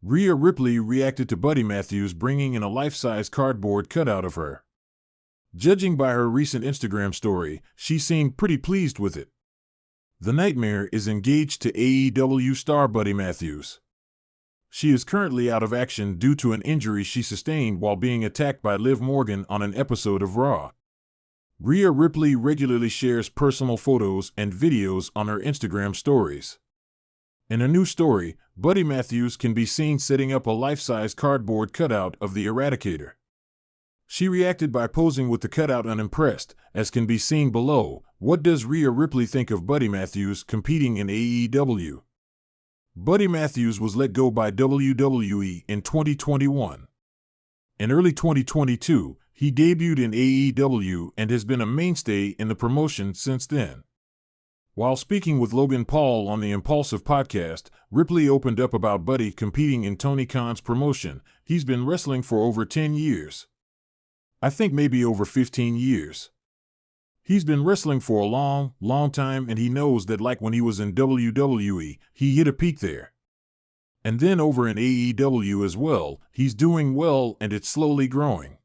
Rhea Ripley reacted to Buddy Matthews bringing in a life-size cardboard cutout of her. Judging by her recent Instagram story, she seemed pretty pleased with it. The Nightmare is engaged to AEW star Buddy Matthews. She is currently out of action due to an injury she sustained while being attacked by Liv Morgan on an episode of Raw. Rhea Ripley regularly shares personal photos and videos on her Instagram stories. In a new story, Buddy Matthews can be seen setting up a life-size cardboard cutout of the Eradicator. She reacted by posing with the cutout unimpressed, as can be seen below. What does Rhea Ripley think of Buddy Matthews competing in AEW? Buddy Matthews was let go by WWE in 2021. In early 2022, he debuted in AEW and has been a mainstay in the promotion since then. While speaking with Logan Paul on the Impulsive podcast, Ripley opened up about Buddy competing in Tony Khan's promotion. He's been wrestling for over 10 years. I think maybe over 15 years. He's been wrestling for a long time, and he knows that like when he was in WWE, he hit a peak there. And then over in AEW as well, he's doing well and it's slowly growing.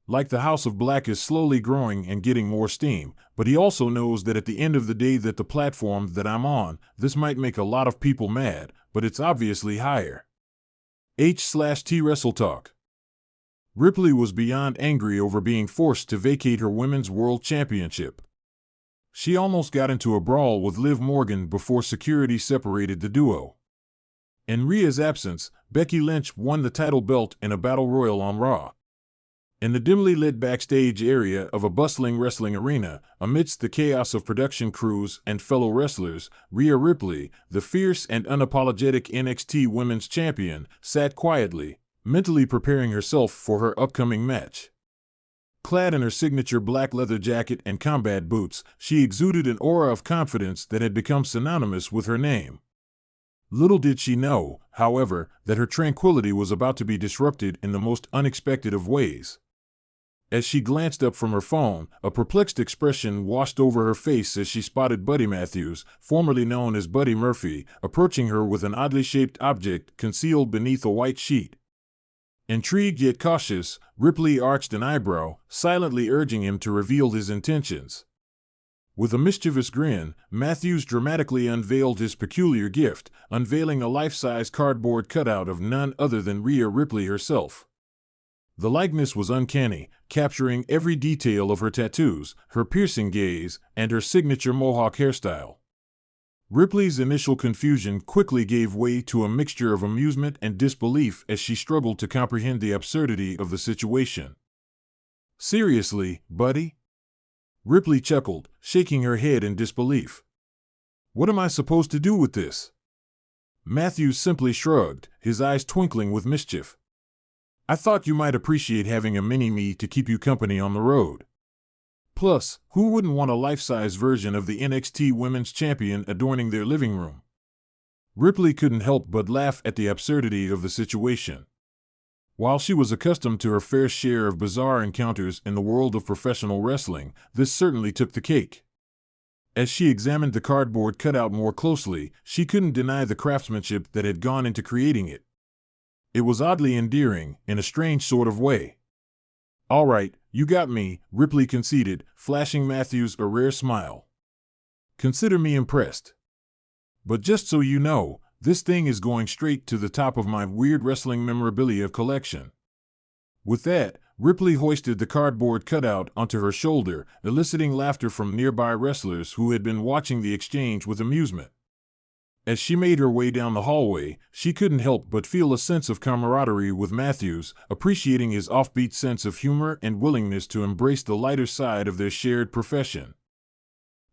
Like the House of Black is slowly growing and getting more steam, but he also knows that at the end of the day that the platform that I'm on, this might make a lot of people mad, but it's obviously higher. H/T Wrestle Talk. Ripley was beyond angry over being forced to vacate her Women's World Championship. She almost got into a brawl with Liv Morgan before security separated the duo. In Rhea's absence, Becky Lynch won the title belt in a battle royal on Raw. In the dimly lit backstage area of a bustling wrestling arena, amidst the chaos of production crews and fellow wrestlers, Rhea Ripley, the fierce and unapologetic NXT Women's Champion, sat quietly, mentally preparing herself for her upcoming match. Clad in her signature black leather jacket and combat boots, she exuded an aura of confidence that had become synonymous with her name. Little did she know, however, that her tranquility was about to be disrupted in the most unexpected of ways. As she glanced up from her phone, a perplexed expression washed over her face as she spotted Buddy Matthews, formerly known as Buddy Murphy, approaching her with an oddly shaped object concealed beneath a white sheet. Intrigued yet cautious, Ripley arched an eyebrow, silently urging him to reveal his intentions. With a mischievous grin, Matthews dramatically unveiled his peculiar gift, unveiling a life-size cardboard cutout of none other than Rhea Ripley herself. The likeness was uncanny, capturing every detail of her tattoos, her piercing gaze, and her signature mohawk hairstyle. Ripley's initial confusion quickly gave way to a mixture of amusement and disbelief as she struggled to comprehend the absurdity of the situation. "Seriously, Buddy?" Ripley chuckled, shaking her head in disbelief. "What am I supposed to do with this?" Matthews simply shrugged, his eyes twinkling with mischief. "I thought you might appreciate having a mini-me to keep you company on the road. Plus, who wouldn't want a life-size version of the NXT Women's Champion adorning their living room?" Ripley couldn't help but laugh at the absurdity of the situation. While she was accustomed to her fair share of bizarre encounters in the world of professional wrestling, this certainly took the cake. As she examined the cardboard cutout more closely, she couldn't deny the craftsmanship that had gone into creating it. It was oddly endearing, in a strange sort of way. "All right, you got me," Ripley conceded, flashing Matthews a rare smile. "Consider me impressed. But just so you know, this thing is going straight to the top of my weird wrestling memorabilia collection." With that, Ripley hoisted the cardboard cutout onto her shoulder, eliciting laughter from nearby wrestlers who had been watching the exchange with amusement. As she made her way down the hallway, she couldn't help but feel a sense of camaraderie with Matthews, appreciating his offbeat sense of humor and willingness to embrace the lighter side of their shared profession.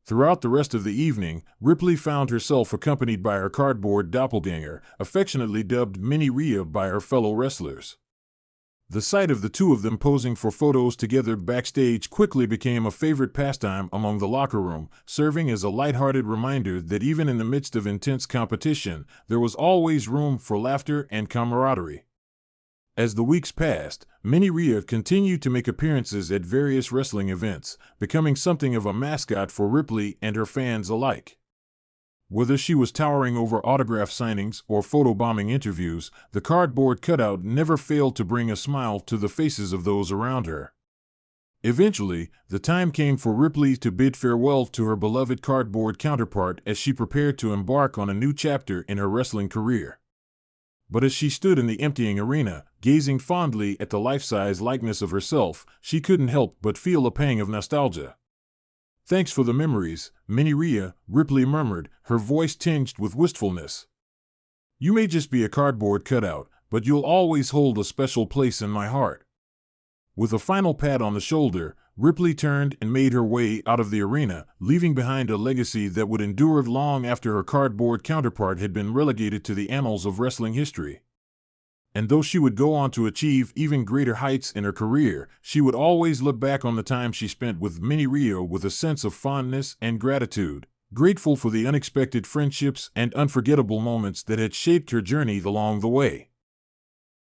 Throughout the rest of the evening, Ripley found herself accompanied by her cardboard doppelganger, affectionately dubbed Mini Rhea by her fellow wrestlers. The sight of the two of them posing for photos together backstage quickly became a favorite pastime among the locker room, serving as a lighthearted reminder that even in the midst of intense competition, there was always room for laughter and camaraderie. As the weeks passed, Mini Rhea continued to make appearances at various wrestling events, becoming something of a mascot for Ripley and her fans alike. Whether she was towering over autograph signings or photobombing interviews, the cardboard cutout never failed to bring a smile to the faces of those around her. Eventually, the time came for Ripley to bid farewell to her beloved cardboard counterpart as she prepared to embark on a new chapter in her wrestling career. But as she stood in the emptying arena, gazing fondly at the life-size likeness of herself, she couldn't help but feel a pang of nostalgia. "Thanks for the memories, Mini Rhea," Ripley murmured, her voice tinged with wistfulness. "You may just be a cardboard cutout, but you'll always hold a special place in my heart." With a final pat on the shoulder, Ripley turned and made her way out of the arena, leaving behind a legacy that would endure long after her cardboard counterpart had been relegated to the annals of wrestling history. And though she would go on to achieve even greater heights in her career, she would always look back on the time she spent with Mini Rhea with a sense of fondness and gratitude, grateful for the unexpected friendships and unforgettable moments that had shaped her journey along the way.